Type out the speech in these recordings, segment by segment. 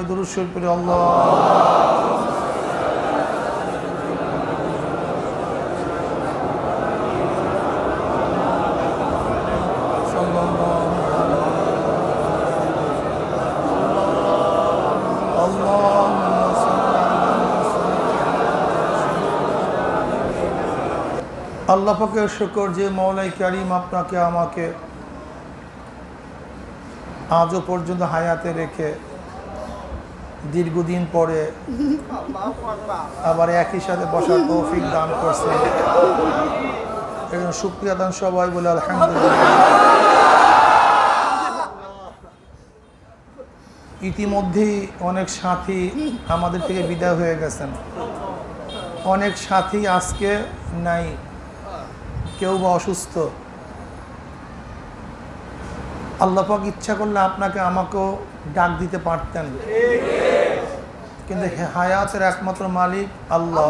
দুরূদ শরীফ পড়ি আল্লাহ আল্লাহ পাকের শুকর যে মওলাই কারীম আপনাকে আমাকে আজও পর্যন্ত হায়াতে রেখে দীর্ঘদিন পরে আবার একই সাথে বসার তৌফিক দান করছে। এজন্য শুকরিয়া দান সবাই বলে আলহামদুলিল্লাহ। ইতিমধ্যেই অনেক সাথী আমাদের থেকে বিদায় হয়ে গেছেন, অনেক সাথী আজকে নাই, কেউ বা অসুস্থ। আল্লাহ পাক ইচ্ছা করলে আপনাকে আমাকেও ডাক দিতে পারতেন, কিন্তু হায়াতের একমাত্র মালিক আল্লাহ,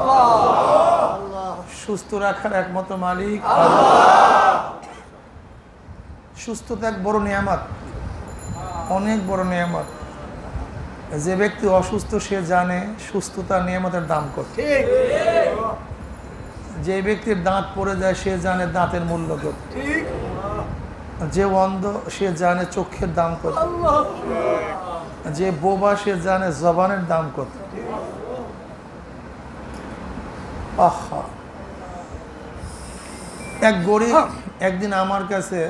সুস্থ রাখার একমাত্র মালিক আল্লাহ। সুস্থতা এক বড় নিয়ামত, অনেক বড় নিয়ামত। যে ব্যক্তি অসুস্থ সে জানে সুস্থতার নিয়ামতের দাম কত। যে ব্যক্তির দাঁত পড়ে যায় সে জানে দাঁতের মূল্য কত। যে অন্ধ সে জানে চোখের দাম কত। যে বোবা সে জানে জবানের দাম কত। আহা, এক গরিব একদিন আমার কাছে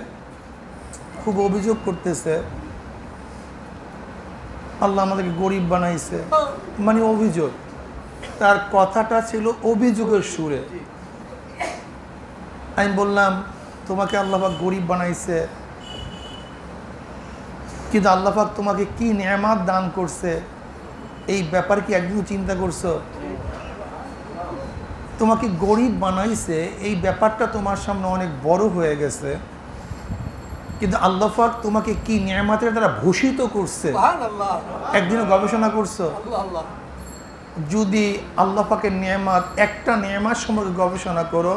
খুব অভিযোগ করতেছে, আল্লাহ আমাদেরকে গরিব বানাইছে, মানে অভিযোগ। তার কথাটা ছিল অভিযোগের সুরে। আমি বললাম, তোমাকে আল্লাহ পাক গরিব বানাইছে, কিন্তু আল্লাহ পাক তোমাকে কি নেয়ামত দান করছে এই ব্যাপারে কি একদিন চিন্তা করছো? তোমাকে গরিব বানাইছে এই ব্যাপারটা তোমার সামনে অনেক বড় হয়ে গেছে, কিন্তু আল্লাহ পাক তোমাকে কি নেয়ামতের দ্বারা ভূষিত করছে একদিনও গবেষণা করছো? যদি আল্লাহ পাকের নেয়ামত, একটা নেয়ামত সম্পর্কে গবেষণা করো,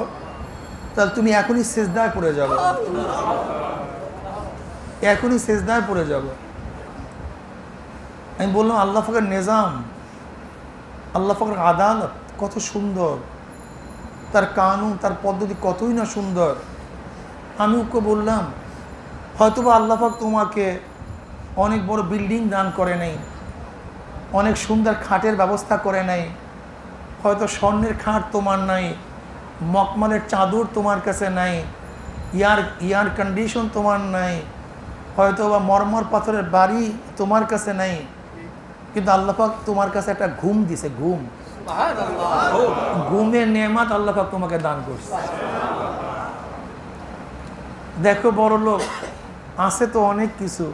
তাহলে তুমি এখনই সেজদায় পড়ে যাবে, এখনই সেজদায় পড়ে যাবে। আমি বললাম, আল্লাহ পাকের নিজাম, আল্লাহ পাকের আদালত কত সুন্দর, তার কানুন, তার পদ্ধতি কতই না সুন্দর। আমি ওকে বললাম, হয়তোবা আল্লাহ পাক তোমাকে অনেক বড় বিল্ডিং দান করে নাই, অনেক সুন্দর খাটের ব্যবস্থা করে নাই, হয়তো স্বর্ণের খাট তোমার নাই, মকমলের চাদর তোমার কাছে নাই, এয়ার কন্ডিশন তোমার নাই, হয়তো বা মরমর পাথরের বাড়ি তোমার কাছে নাই, কিন্তু আল্লাহ পাক তোমার কাছে একটা ঘুম দিছে, ঘুম, ঘুমের নেয়ামত আল্লাহ পাক তোমাকে দান করছে। দেখো বড় লোক আছে তো অনেক কিছু,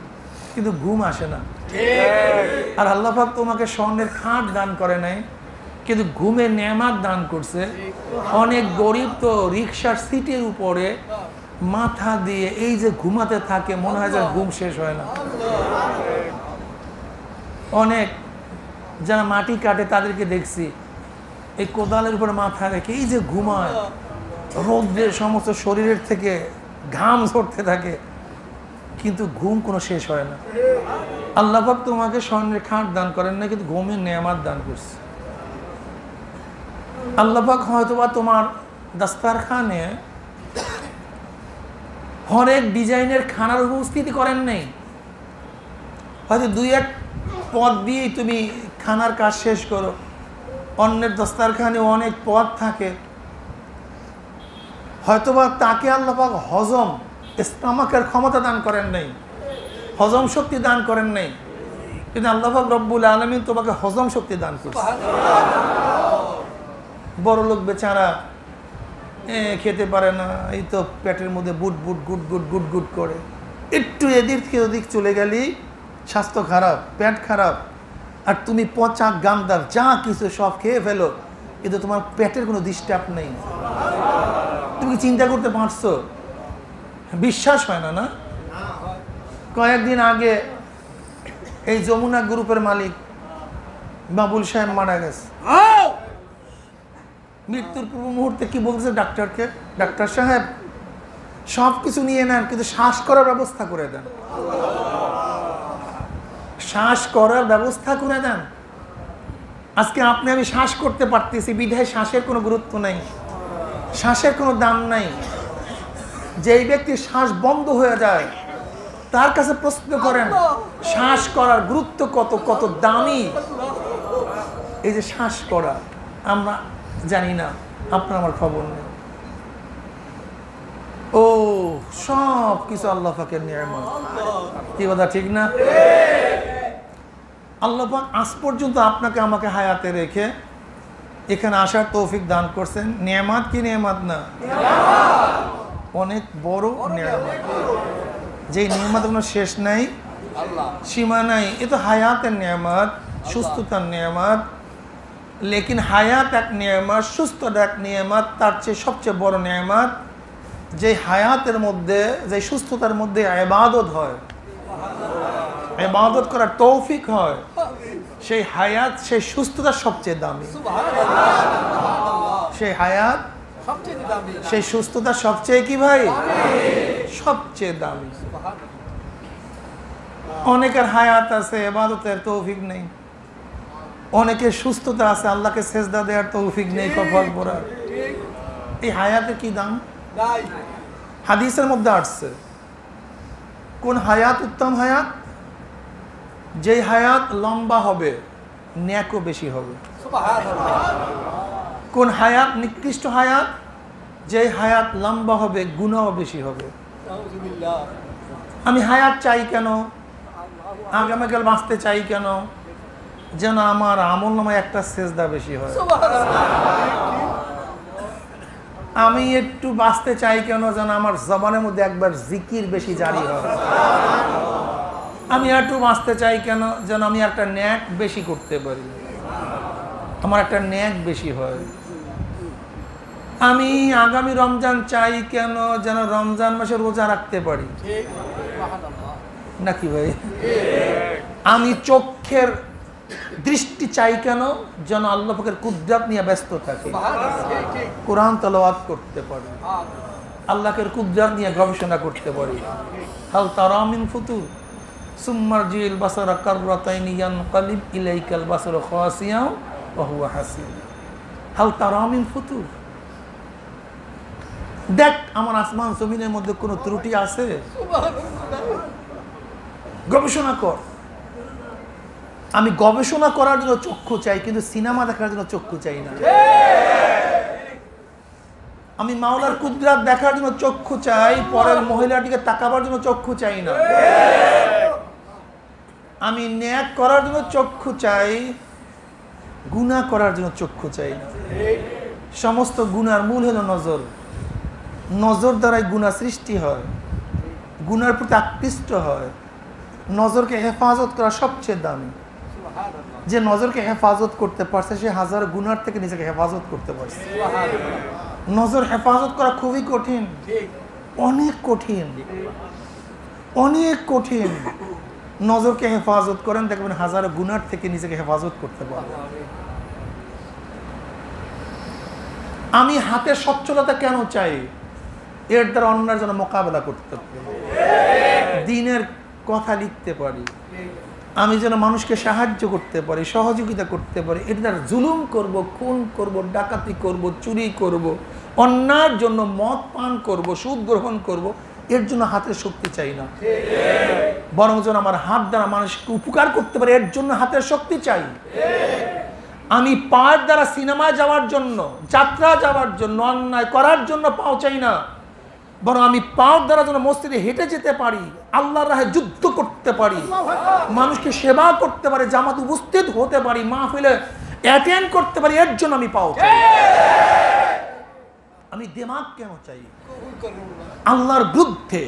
কিন্তু ঘুম আসে না। আর আল্লাহ পাক তোমাকে স্বর্ণের খাট দান করে নাই, কিন্তু ঘুমের নেয়ামত দান করছে। অনেক গরিব তো রিক্সার সিটের উপরে মাথা দিয়ে এই যে ঘুমাতে থাকে, মনে হয় যে ঘুম শেষ হয় না। অনেক যারা মাটি কাটে তাদেরকে দেখছি এই কোদালের উপরে মাথা রেখে এই যে ঘুমায়, রোদ্রের সমস্ত শরীরের থেকে ঘাম ঝরতে থাকে, কিন্তু ঘুম কোনো শেষ হয় না। আল্লাহ পাক তোমাকে স্বর্ণের খাট দান করেন না, কিন্তু ঘুমের নেয়ামত দান করছে। আল্লাহ পাক হয়তোবা তোমার দাস্তারখানে হরেক ডিজাইনের খানার উপস্থিতি করেন নেই, হয়তো দুই এক পদ দিয়েই তুমি খানার কাজ শেষ করো। অন্যের দাস্তারখানে অনেক পদ থাকে, হয়তোবা তাকে আল্লাহ পাক হজম স্টোমাকের ক্ষমতা দান করেন নাই, হজম শক্তি দান করেন নাই, কিন্তু আল্লাহ পাক রব্বুল আলামিন তোমাকে হজম শক্তি দান করছে। বড় লোক বেচারা খেতে পারে না, এই তো পেটের মধ্যে বুট বুট গুট গুট গুট গুট করে, একটু এদিক থেকে ওদিক চলে গেলি স্বাস্থ্য খারাপ, পেট খারাপ। আর তুমি পচা গান্দার যা কিছু সব খেয়ে ফেলো, কিন্তু তোমার পেটের কোনো ডিস্টার্ব নেই। তুমি চিন্তা করতে পারছো? বিশ্বাস হয় না, না? কয়েকদিন আগে এই যমুনা গ্রুপের মালিক বাবুল সাহেব মারা গেছে। মৃত্যুর পূর্ব মুহূর্তে কি বলছে ডাক্তারকে, ডাক্তার সাহেব সব কিছু নিয়ে নেন, কিন্তু শ্বাস করার ব্যবস্থা করে দেন। শ্বাস করার ব্যবস্থা করে দেন। আজকে আপনি আমি শ্বাস করতে পারতেছি বিধায় শ্বাসের কোনো গুরুত্ব নাই, শ্বাসের কোনো দাম নাই। যেই ব্যক্তির শ্বাস বন্ধ হয়ে যায় তার কাছে প্রশ্ন করেন শ্বাস করার গুরুত্ব কত, কত দামি। এই যে শ্বাস করা আমরা জানি না, আপনার আমার খবর নেই। ও সব কিছু আল্লাহ পাকের নিয়ামত, কি কথা ঠিক না? আল্লাহ পাক আজ পর্যন্ত আপনাকে আমাকে হায়াতে রেখে এখানে আসার তৌফিক দান করছেন। নিয়ামত কি নিয়ামত না? অনেক বড় নিয়ামত, যেই নিয়ামত কোনো শেষ নাই, সীমা নাই। এ তো হায়াতের নিয়ামত, সুস্থতার নিয়ামত। লেকিন হায়াত এক নিয়ামত, সুস্থতা এক নিয়ামত, তার চেয়ে সবচেয়ে বড় নিয়ামত যে হায়াতের মধ্যে, যে সুস্থতার মধ্যে ইবাদত হয়, ইবাদত করার তৌফিক হয়, সেই হায়াত, সেই সুস্থতা সবচেয়ে দামি। সেই হায়াত, সেই সুস্থতা সবচেয়ে কি ভাই? সবচেয়ে দামি। অনেকের হায়াত আছে, ইবাদতের তৌফিক নেই। অনেকের সুস্থতা আছে, আল্লাহকে সেজদা দেওয়ার তৌফিক নেই, কপাল পোড়া। এই হায়াতের কি দাম? হাদিসের মধ্যে আসছে কোন হায়াত উত্তম হায়াত? যেই হায়াত লম্বা হবে ন্যাকও বেশি হবে। কোন হায়াত নিকৃষ্ট হায়াত? যেই হায়াত লম্বা হবে গুনাহও বেশি হবে। আমি হায়াত চাই কেন? আগামীকাল বাঁচতে চাই কেন? যেন আমার আমল নামায় একটা সেজদা বেশি হয়। আমি একটু বাঁচতে চাই কেন? যেন আমার জবানের মধ্যে একবার জিকির বেশি জারি হয়। আমি একটু বাঁচতে চাই কেন? যেন আমি একটা ন্যাক বেশি করতে পারি, আমার একটা ন্যাক বেশি হয়। আমি আগামী রমজান চাই কেন? যেন রমজান মাসে রোজা রাখতে পারি, নাকি ভাই? আমি চোখের দৃষ্টি চাই কেন? যেন আল্লাহ পাকের কুদরত নিয়ে ব্যস্ত থাকি, কোরআন তেলাওয়াত করতে পারি, আল্লাহর কুদরত নিয়ে গবেষণা করতে পারি। হাল তারা মিন ফুতুর সুম্মারজিল বাসারা কাররাতাইনি ইয়ানকালিব ইলাইকাল বাসারু খাসিয়াও ওয়া হুয়া হাসিব। হাল তারা মিন ফুতুর, দেখ আমার আসমান জমিনের মধ্যে কোনো ত্রুটি আছে? গবেষণা কর। আমি গবেষণা করার জন্য চক্ষু চাই, কিন্তু সিনেমা দেখার জন্য চক্ষু চাই না। আমি মাওলার কুদরত দেখার জন্য চক্ষু চাই, পরের মহিলাটিকে তাকাবার জন্য চক্ষু চাই না। আমি ন্যাক করার জন্য চক্ষু চাই, গুনাহ করার জন্য চক্ষু চাই না। সমস্ত গুনার মূল হলো নজর। নজর দ্বারাই গুনাহ সৃষ্টি হয়, গুনার প্রতি আকৃষ্ট হয়। নজরকে হেফাজত করা সবচেয়ে দামি। যে নজরকে হেফাজত করতে পারছে সে হাজার গুনার থেকে নিজেকে হেফাজত করতে পারছে। নজর হেফাজত করা খুবই কঠিন, অনেক কঠিন, অনেক কঠিন। নজরকে হেফাজত করেন, দেখবেন হাজার গুনার থেকে নিজেকে হেফাজত করতে পারবেন। আমি হাতের সচ্ছলতা কেন চাই? এর দ্বারা অন্যের জন্য মোকাবেলা করতে পারি, দিনের কথা লিখতে পারি, আমি যেন মানুষকে সাহায্য করতে পারি, সহযোগিতা করতে পারি। এর দ্বারা জুলুম করব, খুন করব, ডাকাতি করব, চুরি করব, অন্যায়ের জন্য মদ পান করব, সুদ গ্রহণ করব, এর জন্য হাতের শক্তি চাই না। বরং যেন আমার হাত দ্বারা মানুষকে উপকার করতে পারে, এর জন্য হাতের শক্তি চাই। আমি পায়ের দ্বারা সিনেমায় যাওয়ার জন্য, যাত্রা যাওয়ার জন্য, অন্যায় করার জন্য পাও চাই না। বরং আমি পাও দ্বারা যেন মসজিদে হেঁটে যেতে পারি, আল্লাহর রাহে যুদ্ধ করতে পারি, মানুষকে সেবা করতে পারি, জামাত উপস্থিত হতে পারি, মাহফিলে অ্যাটেন্ড করতে পারি, এর জন্য আমি পাও চাই। আমি দিমাগ কেন চাই? আল্লাহর বিরুদ্ধে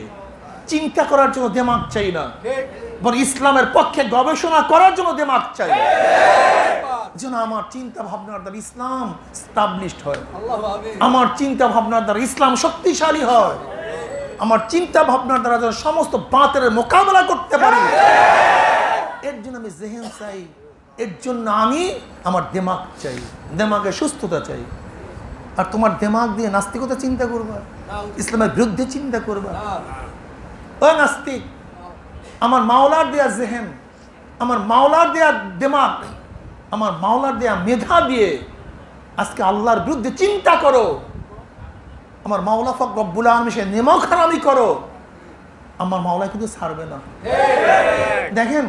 চিন্তা করার জন্য দিমাগ চাই না, বরং ইসলামের পক্ষে গবেষণা করার জন্য দিমাগ চাই, যেন আমার চিন্তা ভাবনার দ্বারা ইসলাম স্টাবলিশড হয়, আমার চিন্তা ভাবনার দ্বারা ইসলাম শক্তিশালী হয়, আমার চিন্তা ভাবনার দ্বারা যেন সমস্ত বাতিলের মোকাবেলা করতে পারি। এর জন্য আমি জেহেন চাই, এর জন্য আমি আমার দিমাগ চাই, দিমাগে সুস্থতা চাই। আর তোমার দিমাগ দিয়ে নাস্তিকতা চিন্তা করবা, ইসলামের বিরুদ্ধে চিন্তা করবা। ও নাস্তিক, আমার মাওলার দেয়া জেহেন, আমার মাওলার দেয়া দিমাগ, আমার মাওলার দেয়া মেধা দিয়ে আজকে আল্লাহর বিরুদ্ধে চিন্তা করো, আমার মাওলা পাক রব্বুল আলামিন সে নেমক হারামি করো, আমার মাওলা কিন্তু ছাড়বে না। দেখেন,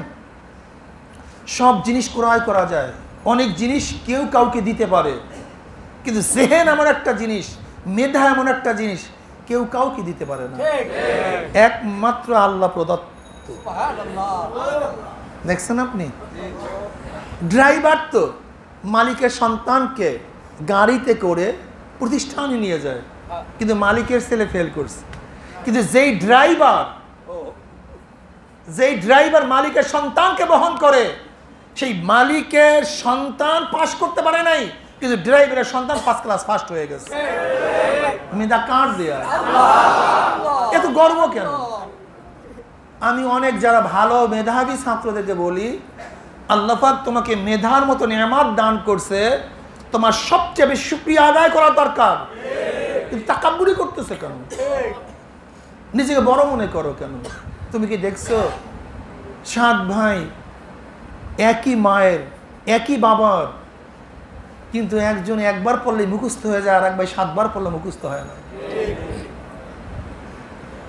সব জিনিস ক্রয় করা যায়, অনেক জিনিস কেউ কাউকে দিতে পারে, কিন্তু জেহেন এমন একটা জিনিস, মেধা এমন একটা জিনিস কেউ কাউকে দিতে পারে না, একমাত্র আল্লাহ প্রদত্ত। দেখছেন আপনি, ড্রাইভার তো মালিকের সন্তানকে গাড়িতে করে প্রতিষ্ঠানে নিয়ে যায়, কিন্তু মালিকের ছেলে ফেল করছে। কিন্তু যেই ড্রাইভার মালিকের সন্তানকে বহন করে, সেই মালিকের সন্তান পাস করতে পারে নাই, কিন্তু ড্রাইভারের সন্তান 5 ক্লাস ফার্স্ট হয়ে গেছে। মেধা কার দেয়া, এত গর্ব কেন? আমি অনেক যারা ভালো মেধাবী ছাত্রদেরকে বলি, আল্লাহ পাক তোমাকে মেধার মতো নিয়ামত দান করছে, তোমার সবচেয়ে বেশি শুকরিয়া আদায় করা দরকার। কিন্তু তাকাব্বুরি করতেছে কেন? নিজেকে বড় মনে করো কেন? তুমি কি দেখছো 7 ভাই, একই মায়ের একই বাবার, কিন্তু একজন একবার পড়লে মুখস্থ হয়ে যায়, আর এক ভাই 7 বার পড়লে মুখস্থ হয় না।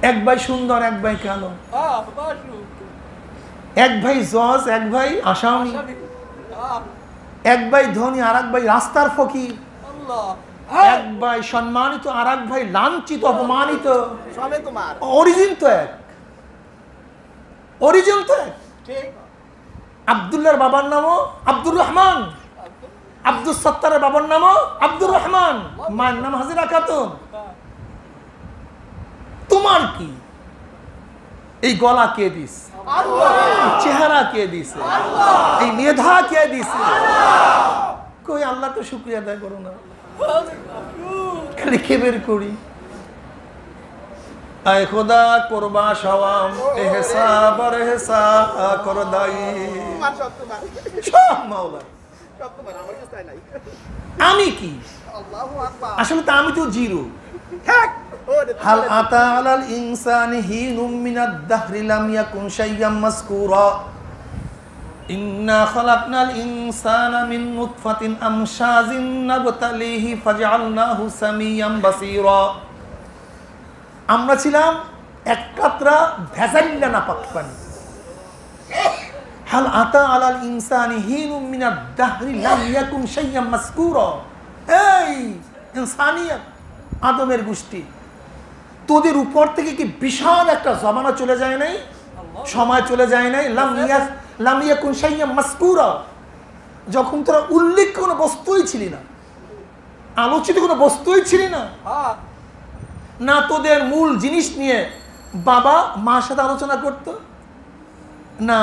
এক ভাই সুন্দর, এক ভাই কালো, এক ভাই জজ, এক ভাই আসামি, এক ভাই ধনী, আর এক ভাই রাস্তার ফকির, এক ভাই সম্মানিত, আর এক ভাই লাঞ্ছিত অপমানিত। অরিজিন তো এক, অরিজিন তো এক। আব্দুল্লাহর বাবার নামও আব্দুর রহমান, আব্দুল সত্তারের বাবার নামও আব্দুর রহমান, মায়ের নাম হাজিরা খাতুন। তোমার কি এই গলা কে দিস, চেহারা কে দিছে, এই মেধা কে দিছে? কই আল্লাহ তো শুকরিয়া আদায় করো না, খালি কেবের করি। আয় খোদা করবা সওয়াম এহসাব আর এহসা কর দাই, সব মাওলা। আমি কি আসলে? তা আমি তো জিরো। হাল আতা আলাল ইনসানি হিনুম মিনাদ দাহরি লাম ইয়াকুন শাইয়্যাম মাযকুরা ইন্না খালাকনাল ইনসানা মিন নুতফাতিন আমশাজিন নাবতালিহি ফাজআলনাহু সামিয়াম বাসীরা। আমরা ছিলাম এক কাতরা ভেজাইল্লা নাপাক পানি। হাল আতা আলাল ইনসানি হিনুম মিনাদ দাহরি লাম ইয়াকুন শাইয়্যাম মাযকুরা। এই ইনসানিয়াত, আদমের গোষ্ঠী, তোদের উপর থেকে কি বিশাল একটা জমানা চলে যায় নাই, সময় চলে যায় নাই? লাম ইয়াকুন শাইয়্যাম মাযকুরা, যখন তোরা উল্লেখ কোনো বস্তুই ছিলি না, আলোচিত কোনো বস্তুই ছিলি না, না তোদের মূল জিনিস নিয়ে বাবা মার সাথে আলোচনা করত, না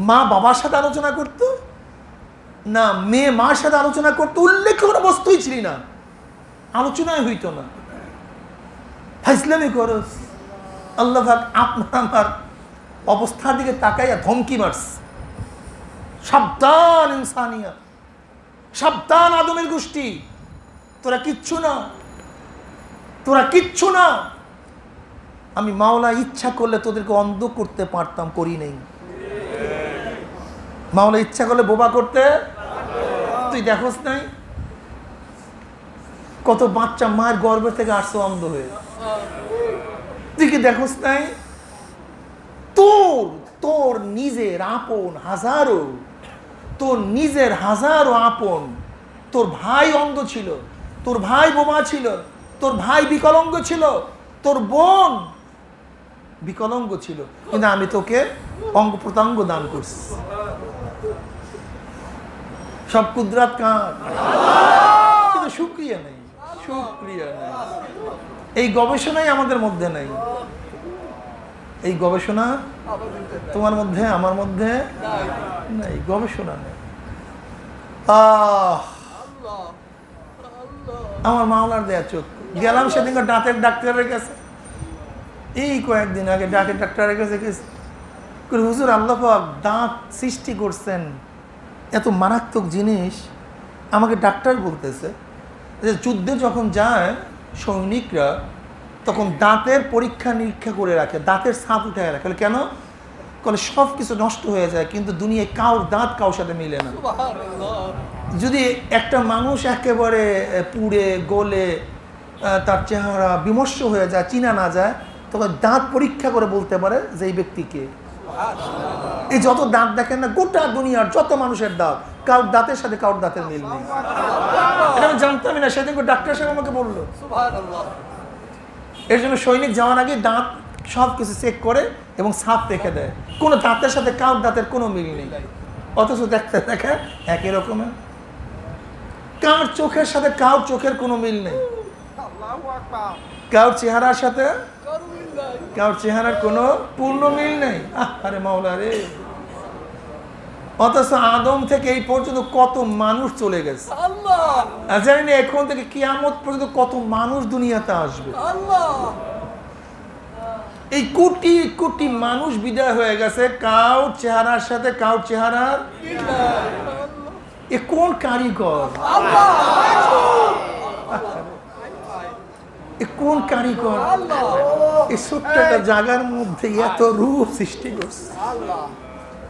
মা বাবার সাথে আলোচনা করত, না মেয়ে মার সাথে আলোচনা করতো, উল্লেখ কোনো বস্তুই ছিলি না, আলোচনায় হইতো না। ফাইসলামি করস। আল্লাহ পাক আপনার আমার অবস্থার দিকে তাকাইয়া ধমকি মারস, সাবধান ইনসানিয়া, সাবধান আদমের গোষ্ঠী, তোরা কিচ্ছু না, তোরা কিচ্ছু না। আমি মাওলা ইচ্ছা করলে তোদেরকে অন্ধ করতে পারতাম, করি নাই। মাওলা ইচ্ছা করলে বোবা করতে, তুই দেখোস নাই কত বাচ্চা মায়ের গর্ভে থেকে আসছে অন্ধ হয়ে, তুই কি দেখোস নাই? তোর নিজের আপন হাজারো, তোর নিজের হাজারো আপন, তোর ভাই অন্ধ ছিল, তোর ভাই বোমা ছিল, তোর ভাই বিকলাঙ্গ ছিল, তোর বোন বিকলাঙ্গ ছিল, কিন্তু আমি তোকে অঙ্গ প্রত্যঙ্গ দান করছি। সব কুদরত কার, কিন্তু শুকরিয়া নেই, শুকরিয়া নেই। এই গবেষণাই আমাদের মধ্যে নাই। এই গবেষণা তোমার মধ্যে, আমার মধ্যে নাই, গবেষণা নেই। আমার মাওলার দেয়া চোখ। গেলাম সেদিন দাঁতের ডাক্তারের কাছে, এই কয়েকদিন আগে দাঁতের ডাক্তারের কাছে গেছি, হুজুর আল্লাহ পাক দাঁত সৃষ্টি করছেন, এত মারাত্মক জিনিস। আমাকে ডাক্তার বলতেছে যে যুদ্ধে যখন যায় সৈনিকরা, তখন দাঁতের পরীক্ষা নিরীক্ষা করে রাখে, দাঁতের ছাপ উঠে রাখে। কেন? বলে সব কিছু নষ্ট হয়ে যায়, কিন্তু দুনিয়ায় কাউর দাঁত কারোর সাথে মিলে না। যদি একটা মানুষ একেবারে পুড়ে গলে তার চেহারা বিমর্ষ হয়ে যায়, চিনা না যায়, তবে দাঁত পরীক্ষা করে বলতে পারে যে এই ব্যক্তিকে। এই যত দাঁত দেখেন না, গোটা দুনিয়ার যত মানুষের দাঁত, কারোর দাঁতের সাথে কারোর দাঁতের মিল নেই। এটা আমি জানতামই না, সেদিন ডাক্তার সাহেব আমাকে বললো। এর জন্য সৈনিক যাওয়ার আগে দাঁত সব কিছু চেক করে এবং সাফ রেখে দেয়, কোনো দাঁতের সাথে কারোর দাঁতের কোনো মিল নেই। অথচ দেখতে দেখে একই রকমের। কার চোখের সাথে কারোর চোখের কোনো মিল নেই, কারোর চেহারার সাথে কারোর চেহারার কোনো পূর্ণ মিল নেই। আরে মাওলা রে! অথচ আদম থেকে এই পর্যন্ত কত মানুষ চলে গেছে, জানি না এখন থেকে কিয়ামত পর্যন্ত কত মানুষ দুনিয়াতে আসবে। এই কোটি কোটি মানুষ বিদায় হয়ে গেছে, কারোর চেহারার সাথে কারোর চেহারার এ কোন কারিগর? কোন কারিগর এই ছোট্ট একটা জায়গার মধ্যে এত রূপ সৃষ্টি করছে?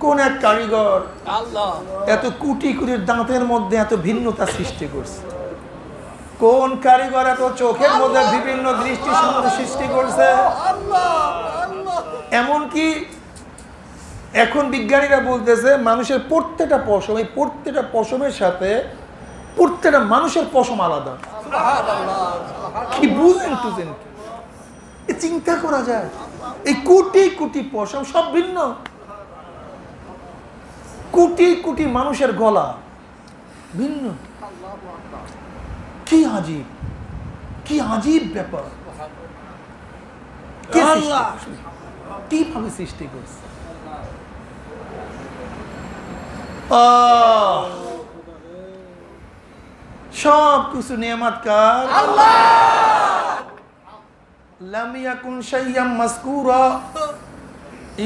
কোন এক কারিগর এত কোটি কোটি দাঁতের মধ্যে এত ভিন্নতা সৃষ্টি করছে? কোন কারিগর এত চোখের মধ্যে বিভিন্ন দৃষ্টি সৃষ্টি করছে? এমনকি এখন বিজ্ঞানীরা বলতেছে মানুষের প্রত্যেকটা পশম, এই প্রত্যেকটা পশমের সাথে প্রত্যেকটা মানুষের পশম আলাদা। কি বুঝেন টুঝেন? চিন্তা করা যায়, এই কোটি কোটি পশম সব ভিন্ন, কোটি কোটি মানুষের গলা ভিন্ন। কি আজীব, কি আজীব ব্যাপার! কিভাবে সৃষ্টি করছে? সব কিছু নিয়ামত কার? আল্লাহ। লাম ইয়াকুন শাইয়াম মাযকুরা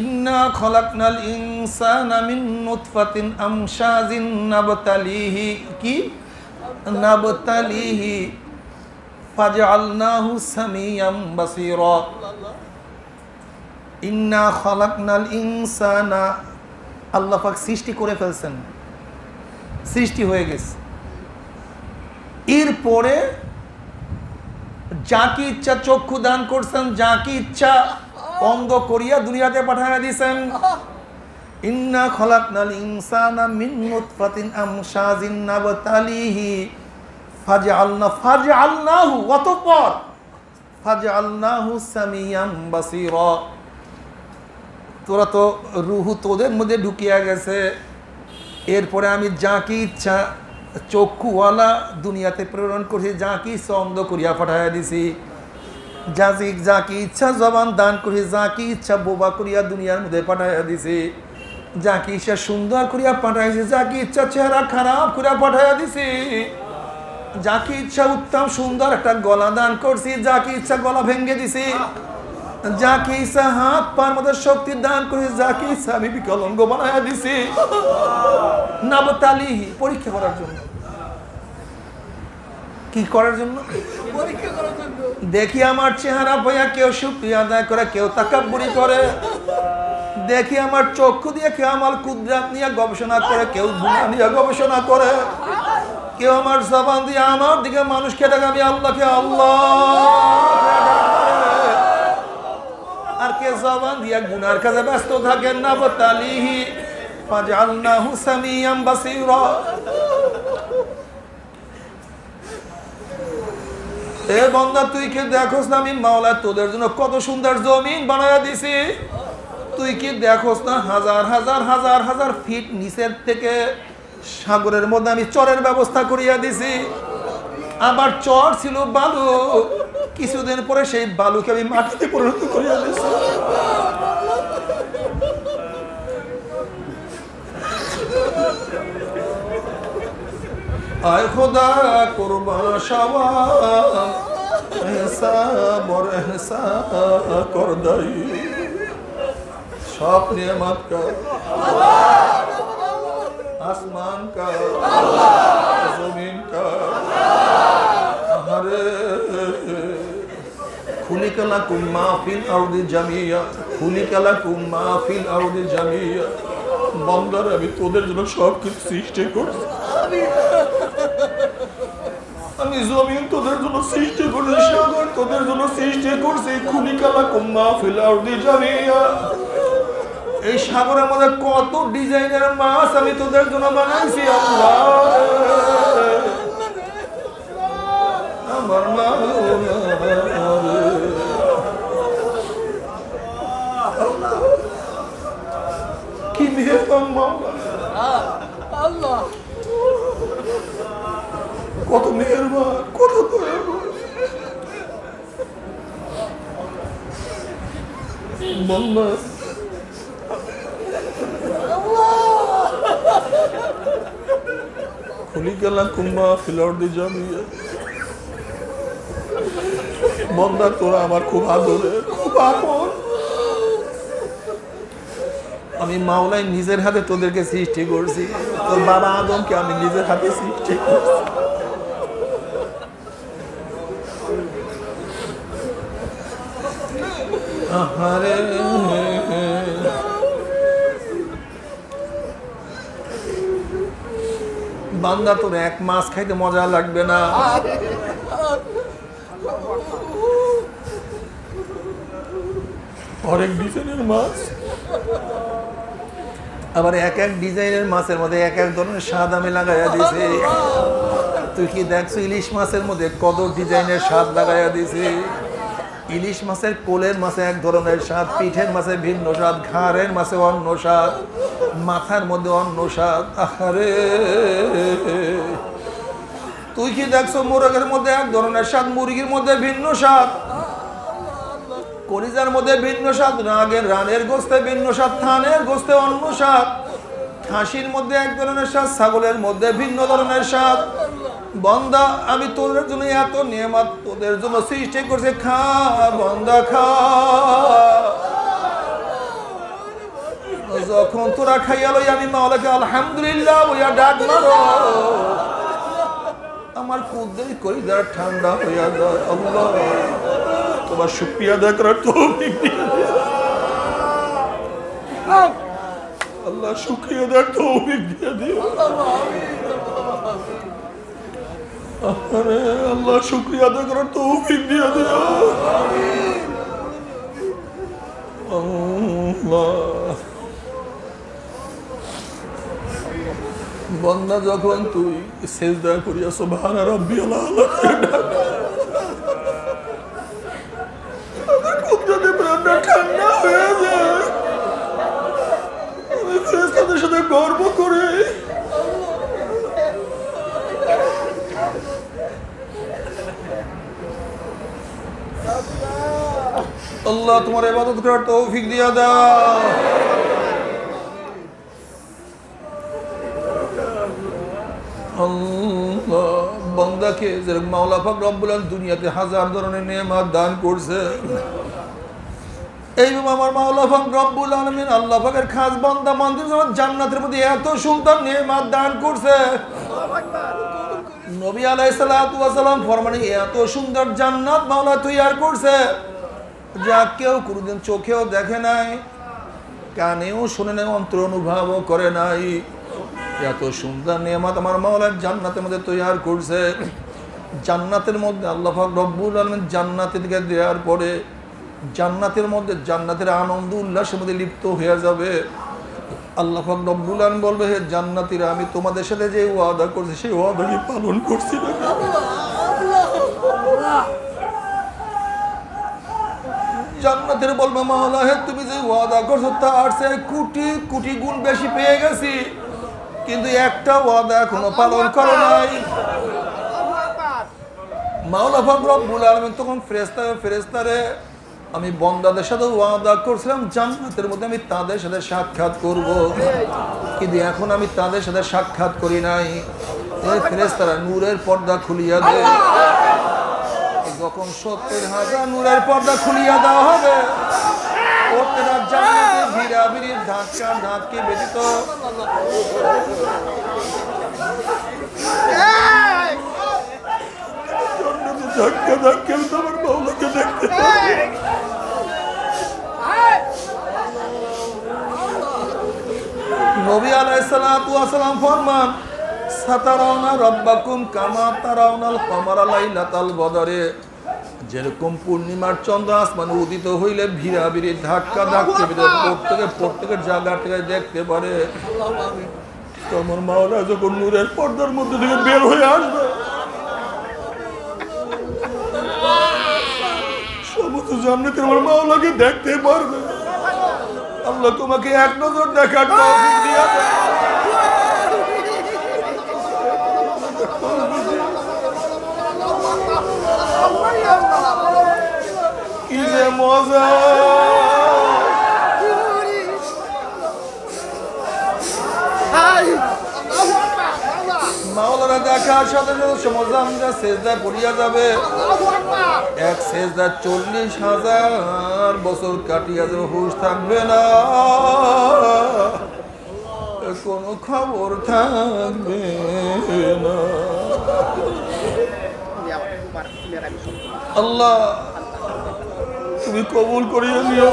ইন্না খলাকনাল ইনসানা মিন নুতফাতিন আমশাজিন নাবতালিহি কি নাবতালিহি ফাজআলনাহু সামিয়াম বাসীরা। ইন্না খলাকনাল ইনসানা, আল্লাহ পাক সৃষ্টি করে ফেলছেন, সৃষ্টি হয়ে গেছে। এরপরে যাকে ইচ্ছা চক্ষু দান করছেন, যাকে ইচ্ছা অন্ধ করিয়া দুনিয়াতে পাঠাইয়া দিয়েছেন। ইন্না খলাকনাল ইনসানা মিন নুতফাতিন আমশাজিন নাবতালিহি ফাজআলনাহু অতঃপর ফাজআলনাহু সামিয়াম বাসীরা। তোরা তো রুহু তোদের মধ্যে ঢুকিয়া গেছে, এরপরে আমি যাকে ইচ্ছা চক্ষুওয়ালা দুনিয়াতে প্রেরণ করছি, যাকে ইচ্ছা অন্ধ করিয়া পাঠাইয়া দিছি, যাকে ইচ্ছা জবান দান করি, যাকে ইচ্ছা বোবা করিয়া দুনিয়ার মধ্যে পাঠাইয়া দিছি, যাকে ইচ্ছা সুন্দর করিয়া পাঠাইছি, যাকে ইচ্ছা চেহারা খারাপ করিয়া পাঠাইয়া দিছি, যাকে ইচ্ছা উত্তম সুন্দর একটা গলা দান করছি, যাকে ইচ্ছা গলা ভেঙে দিছি, যাকে ইচ্ছা হাত পার মধ্যে শক্তি দান করি, যাকে ইচ্ছা আমি বিকলাঙ্গ বানাইয়া দিছি। নাবতালিহি, পরীক্ষা করার জন্য। কি করার জন্য? পরীক্ষা করার জন্য। দেখি আমার চেহারা পাইয়া কেউ শুকরিয়া আদায় করে, কেউ তাকাব্বুরি করে। দেখি আমার চক্ষু দিয়ে কেউ আমার কুদরত নিয়ে গবেষণা করে, কেউ গুনাহ নিয়ে গবেষণা করে, কেউ আমার জবান দিয়ে আমার দিকে মানুষকে ডাকে আমি আল্লাহকে আল্লাহ, আর কে জবান দিয়ে গুনার কাজে ব্যস্ত থাকেন। নাবতালিহি ফাজআলনাহু সামিয়াম বাসীরা। এ বান্দা, তুই কি দেখোস না আমি মাওলা তোদের জন্য কত সুন্দর জমিন বানায়া দিছি? তুই কি দেখোস না হাজার হাজার হাজার হাজার ফিট নিচের থেকে সাগরের মধ্যে আমি চরের ব্যবস্থা করিয়া দিছি। আবার চর ছিল বালু, কিছুদিন পরে সেই বালুকে আমি মাটিতে পরিণত করিয়া দিছি। আয় খোদা কুরবা শাওয়াম হিসাব और एहसान कर दई। सब नेमत का आसमान का जमीन का हरे খুলিকা লাকুম মা ফিল আরদি জামিয়া, খুলিকা লাকুম মা ফিল আরদি জামিয়া। বান্দার আমি তোদের জন্য সব কিছু সৃষ্টি করছি, আমি জমিন তোদের জন্য সৃষ্টি করছি, সাগর তোদের জন্য সৃষ্টি করছি। খুলিকা লাকুম মা ফিল আরদি জামিয়া। এই সাগরের মধ্যে কত ডিজাইনের মাছ আমি তোদের জন্য বানাইছি আল্লাহ। আমার মা কি মেহেরবান মাওলা, আল্লাহ কত মেহেরবান, কত দয়াবান। বান্দা খুলিকা লাকুম মা ফিল আরদি জামিয়া। বান্দা তোরা আমার খুব আদরের, খুব আপন। আমি মাওলাই নিজের হাতে তোদেরকে সৃষ্টি করছি, তোর বাবা আদমকে আমি নিজের হাতে সৃষ্টি করছি। আহারে বান্দা তোর এক মাছ খাইতে মজা লাগবে না, অনেক ডিজাইনের মাছ, আবার এক এক ডিজাইনের মাছের মধ্যে এক এক ধরনের স্বাদ আমি লাগাইয়া দিছি। তুই কি দেখছো ইলিশ মাছের মধ্যে কত ডিজাইনের স্বাদ লাগাইয়া দিছি? ইলিশ মাছের কোলের মাছে এক ধরনের স্বাদ, পিঠের মাছে ভিন্ন স্বাদ, ঘাড়ের মাছে অন্য স্বাদ, মাথার মধ্যে অন্য স্বাদ। আরে তুই কি দেখছো মোরগের মধ্যে এক ধরনের স্বাদ, মুরগির মধ্যে ভিন্ন স্বাদ, কলিজার মধ্যে ভিন্ন স্বাদ, রানের গোস্তে ভিন্ন স্বাদ, থানের গোস্তে অন্য স্বাদ, খাসির মধ্যে এক ধরনের স্বাদ, ছাগলের মধ্যে ভিন্ন ধরনের স্বাদ। বান্দা আমি তোদের জন্য এত নিয়ামত তোদের জন্য সৃষ্টি করছে, খা বান্দা খা। যখন তোরা খাইয়া লই আমি মাওলাকে আলহামদুলিল্লাহ বইয়া ডাক মারো, আমার কুদ্দের কলিজার ঠান্ডা হইয়া যায়। আল্লাহ তোমার শুকরিয়া আদায় করার তৌফিক দিয়ে দিও আল্লাহ, শুকরিয়া আদায় তৌফিক দিয়ে দিও। আরে আল্লাহ শুকরিয়া আদায় করার তৌফিক দিয়ে দিও। আল্লাহ বান্দা যখন তুই সেজদা করিয়া সুবহান রাব্বিয়াল আলা ঠান্ডা হয়ে যায়, আমি ফেরেশতাদের সাথে গর্ব করে আল্লাহ তোমার ইবাদত করার তৌফিক দিয়া দাও। আল্লাহ বান্দাকে যেরকম মাওলা পাক রব্বুল আলামিন দুনিয়াতে হাজার ধরনের নেয়ামত দান করছে, এইভাবে আমার মাওলা পাক রব্বুল আলামিন আল্লাহ পাকের খাস বান্দা বান্দির জন্য জান্নাতের মধ্যে এত সুন্দর নেয়ামত দান করছে। নবী আলাইহিস সালাতু ওয়াস সালাম ফরমানে এত সুন্দর জান্নাত মাওলা তৈয়ার করছে যা কেউ কোনোদিন চোখেও দেখে নাই, কানেও শুনে নাই, অন্তর অনুভবও করে নাই। এত সুন্দর নিয়ামত আমার মাওলা জান্নাতের মধ্যে তৈয়ার করছে। জান্নাতের মধ্যে আল্লাহ পাক রব্বুল আলামিন জান্নাতের দিকে দেওয়ার পরে জান্নাতের মধ্যে জান্নাতের আনন্দ উল্লাসের মধ্যে লিপ্ত হয়ে যাবে। আল্লাহ পাক রব্বুল আলামিন বলবে, হে জান্নাতীরা আমি তোমাদের সাথে যে ওয়াদা করছি সেই ওয়াদা কি পালন করছি না? জান্নাতের বলবে, মাওলা হে তুমি যে ওয়াদা করছো তার চেয়ে কোটি কোটি গুণ বেশি পেয়ে গেছি, কিন্তু একটা ওয়াদা এখনো পালন করো নাই। মাওলা পাক রব্বুল আলামিন তখন ফেরেশতারে আমি বান্দাদের সাথে ওয়াদা করছিলাম জান্নাতের মধ্যে আমি তাদের সাথে সাক্ষাৎ করব, কিন্তু এখন আমি তাদের সাথে সাক্ষাৎ করি নাই। এই ফেরেশতারা নূরের পর্দা খুলিয়া দেয়। যখন 70,000 নূরের পর্দা খুলিয়া দেওয়া হবে, প্রত্যেকটা জান্নাতে ভিড়াভিড়ির ধাক্কা ধাক্কি ব্যতীত ধাক্কা ধাক্কা আমার মাওলাকে দেখতে নবী আলাইহিস সালাতু ওয়াস সালাম ফরমান সাতারাউনা রাব্বাকুম কামা তারাউনাল কমারা লাইলাতাল বদরে, যেরকম পূর্ণিমার চন্দ্র আসমানে উদিত হইলে ভিড়াভিড়ি ধাক্কা ধাক্কা প্রত্যেকের জায়গা থেকে দেখতে পারে, তোমার মাওলা যখন নূরের পর্দার মধ্যে থেকে বের হয়ে আসবে সমস্ত জান্নাতে আমার মাওলাকে দেখতে পারবে। আল্লাহ তোমাকে এক নজর দেখার তৌফিক দিয়া দেয়। কি যে মজা! মাওলানা দেখার সাথে সাথে সমজামরা সেজদায় পড়িয়া যাবে। এক সেজদা 40,000 বছর কাটিয়া যাবে, হুঁশ থাকবে না, কোনো খবর থাকবে না। আল্লাহ তুমি কবুল করিয়া নিও।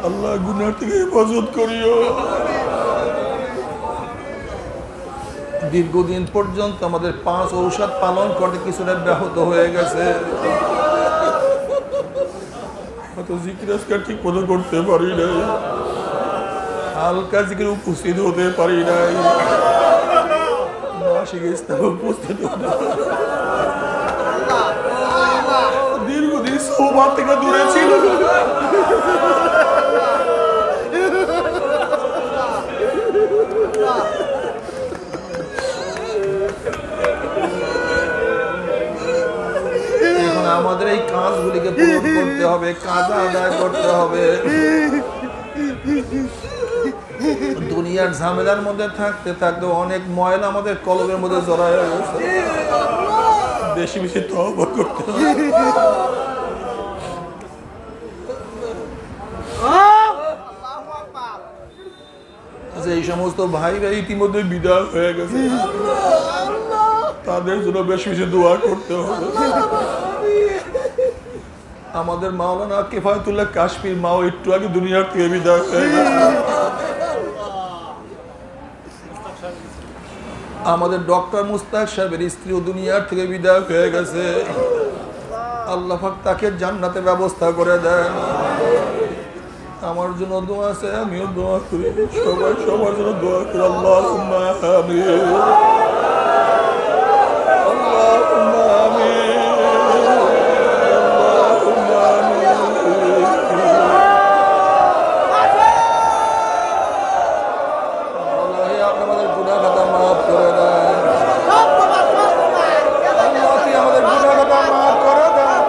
আল্লাহ গুনাহ থেকে হেফাজত করিও। দীর্ঘদিন পর্যন্ত আমাদের 5 ঔষধ পালন করতে কিছুটা ব্যাহত হয়ে গেছে, জিকির আজকাল ঠিক মতো করতে পারি নাই, হালকা জিকির উপস্থিত হতে পারি নাই, মাসিক ইসলাম উপস্থিত হতে দীর্ঘদিন সোহবাত থেকে দূরে ছিল। এখন আমাদের এই কাজগুলিকে পূরণ করতে হবে, কাজ আদায় করতে হবে। দুনিয়ার ঝামেলার মধ্যে থাকতে থাকতে অনেক ময়লা আমাদের কলবের মধ্যে জড়ায় গেছে, বেশি বেশি তওবা করতে হবে। এই সমস্ত ভাইরা ইতিমধ্যে বিদায় হয়ে গেছে, তাদের জন্য বেশি বেশি দোয়া করতে হবে। আমাদের মাওলানা কিফায়াতুল্লাহ কাশফির মাও একটু আগে দুনিয়ার থেকে বিদায় হয়ে গেছে। আমাদের ডক্টর মুস্তাক সাহেবের স্ত্রীও দুনিয়ার থেকে বিদায় হয়ে গেছে। আল্লাহ পাক তাকে জান্নাতের ব্যবস্থা করে দেন। আমার জন্য দোয়া আছে, আমিও দোয়া করি, সবাই সবার জন্য দোয়া করি। আল্লাহুম্মা আমিন, আল্লাহুম্মা আমিন, আল্লাহুম্মা আমিন। আল্লাহ আমাদের গুনাহ খাতা মাফ করে দেন। আল্লাহ তুই আমাদের গুনাহ খাতা মাফ করে দেন।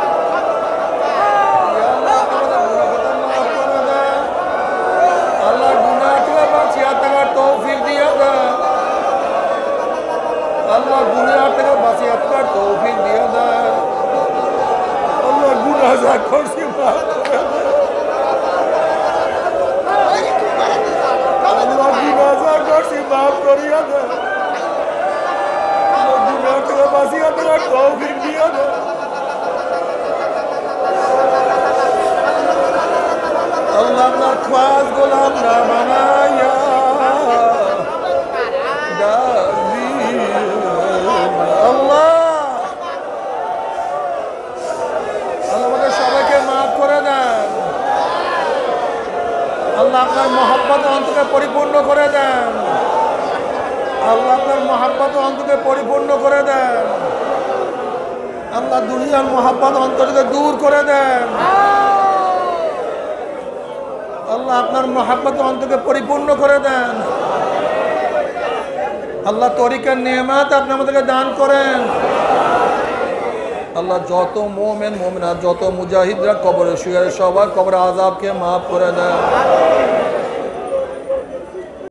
তৌফিক দিয়া দেন। আল্লাহ গুনাহ থেকে বাঁচিয়ে থাকার তৌফিক দিয়া দেন। আল্লাহ গুনাহ যা করছি মাফ করে দেন। আল্লাহ গুনাহ যা করছি মাফ করিয়া দেন। আল্লাহ গুনাহ থেকে বাঁচিয়ে থাকার তৌফিক দিয়া দেন। আল্লাহ আপনার খাস গোলাম না বানাইয়া আমাদের সবাইকে মাফ করে দেন। আল্লাহ আপনার মহব্বত অন্তকে পরিপূর্ণ করে দেন। আল্লাহ আপনার মহব্বত অন্তকে পরিপূর্ণ করে দেন। আল্লাহ দুনিয়ার মহব্বত অন্তর থেকে দূর করে দেন। আল্লাহ আপনার মহব্বত অন্তকে পরিপূর্ণ করে দেন। আল্লাহ তরিকার নেয়ামত আপনি আমাদেরকে দান করেন। আল্লাহ যত মুমিন মুমিনাত, যত মুজাহিদরা কবরে শুয়ে সবার কবরে আযাবকে মাফ করে দেন।